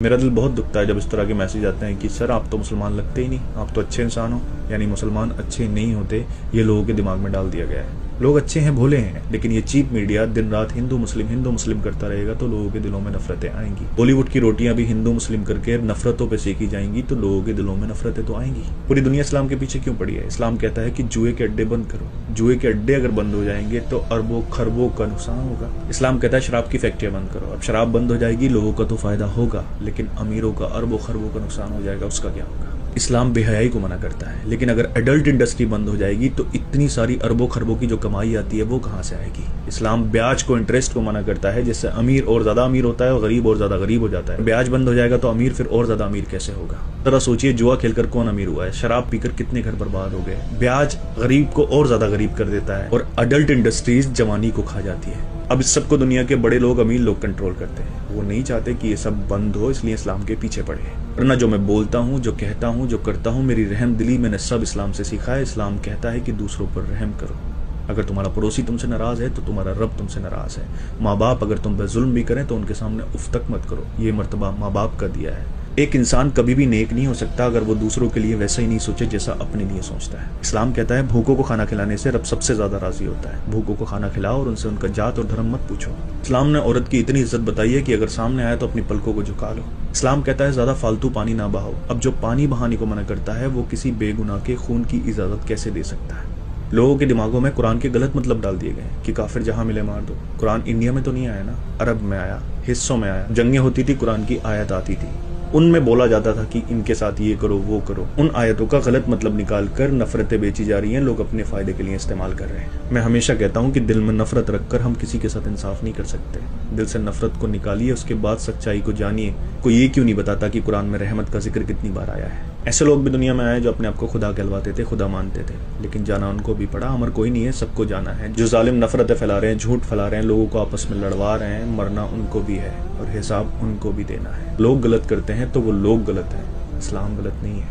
मेरा दिल बहुत दुखता है जब इस तरह के मैसेज आते हैं कि सर आप तो मुसलमान लगते ही नहीं, आप तो अच्छे इंसान हो। यानी मुसलमान अच्छे नहीं होते, ये लोगों के दिमाग में डाल दिया गया है। लोग अच्छे हैं, भोले हैं, लेकिन ये चीप मीडिया दिन रात हिंदू मुस्लिम करता रहेगा तो लोगों के दिलों में नफरतें आएंगी। बॉलीवुड की रोटियां भी हिंदू मुस्लिम करके नफरतों पे सेकी जाएंगी तो लोगों के दिलों में नफरतें तो आएंगी। पूरी दुनिया इस्लाम के पीछे क्यों पड़ी है? इस्लाम कहता है कि जुए के अड्डे बंद करो। जुए के अड्डे अगर बंद हो जाएंगे तो अरबों खरबों का नुकसान होगा। इस्लाम कहता है शराब की फैक्ट्रियां बंद करो। अब शराब बंद हो जाएगी, लोगों का तो फायदा होगा, लेकिन अमीरों का अरबों खरबों का नुकसान हो जाएगा, उसका क्या होगा? इस्लाम बेहयाई को मना करता है, लेकिन अगर एडल्ट इंडस्ट्री बंद हो जाएगी तो इतनी सारी अरबों खरबों की जो कमाई आती है वो कहां से आएगी? इस्लाम ब्याज को, इंटरेस्ट को मना करता है, जिससे अमीर और ज्यादा अमीर होता है और गरीब और ज्यादा गरीब हो जाता है। ब्याज बंद हो जाएगा तो अमीर फिर और ज्यादा अमीर कैसे होगा? जरा सोचिए, जुआ खेलकर कौन अमीर हुआ है? शराब पीकर कितने घर बर्बाद हो गए? ब्याज गरीब को और ज्यादा गरीब कर देता है और अडल्ट इंडस्ट्रीज जवानी को खा जाती है। अब इस सबको दुनिया के बड़े लोग, अमीर लोग कंट्रोल करते हैं। वो नहीं चाहते कि ये सब बंद हो, इसलिए इस्लाम के पीछे पड़े हैं। वरना जो मैं बोलता हूँ, जो कहता हूँ, जो करता हूँ, मेरी रहम दिली मैंने सब इस्लाम से सीखा है। इस्लाम कहता है कि दूसरों पर रहम करो। अगर तुम्हारा पड़ोसी तुमसे नाराज है तो तुम्हारा रब तुमसे नाराज है। माँ बाप अगर तुम पे जुल्म भी करें तो उनके सामने उफ तक मत करो। ये मर्तबा माँ बाप का दिया है। एक इंसान कभी भी नेक नहीं हो सकता अगर वो दूसरों के लिए वैसा ही नहीं सोचे जैसा अपने लिए सोचता है। इस्लाम कहता है भूखों को खाना खिलाने से रब सबसे ज्यादा राजी होता है। भूखों को खाना खिलाओ और उनसे उनका जात और धर्म मत पूछो। इस्लाम ने औरत की इतनी इज्जत बताई है कि अगर सामने आए तो अपनी पलकों को झुका लो। इस्लाम कहता है ज्यादा फालतू पानी ना बहाओ। अब जो पानी बहाने को मना करता है वो किसी बेगुनाह के खून की इजाजत कैसे दे सकता है? लोगों के दिमागों में कुरान के गलत मतलब डाल दिए गए कि काफिर जहां मिले मार दो। कुरान इंडिया में तो नहीं आया ना, अरब में आया, हिस्सों में आया। जंगें होती थी, कुरान की आयत आती थी, उनमें बोला जाता था कि इनके साथ ये करो वो करो। उन आयतों का गलत मतलब निकाल कर नफरतें बेची जा रही हैं, लोग अपने फायदे के लिए इस्तेमाल कर रहे हैं। मैं हमेशा कहता हूँ कि दिल में नफरत रखकर हम किसी के साथ इंसाफ नहीं कर सकते। दिल से नफरत को निकालिए, उसके बाद सच्चाई को जानिए। कोई ये क्यों नहीं बताता कि कुरान में रहमत का जिक्र कितनी बार आया है? ऐसे लोग भी दुनिया में आए जो अपने आप को खुदा कहलवाते थे, खुदा मानते थे, लेकिन जाना उनको भी पड़ा। अमर कोई नहीं है, सबको जाना है। जो जालिम नफरतें फैला रहे हैं, झूठ फैला रहे हैं, लोगों को आपस में लड़वा रहे हैं, मरना उनको भी है और हिसाब उनको भी देना है। लोग गलत करते हैं तो वो लोग गलत हैं, इस्लाम गलत नहीं है।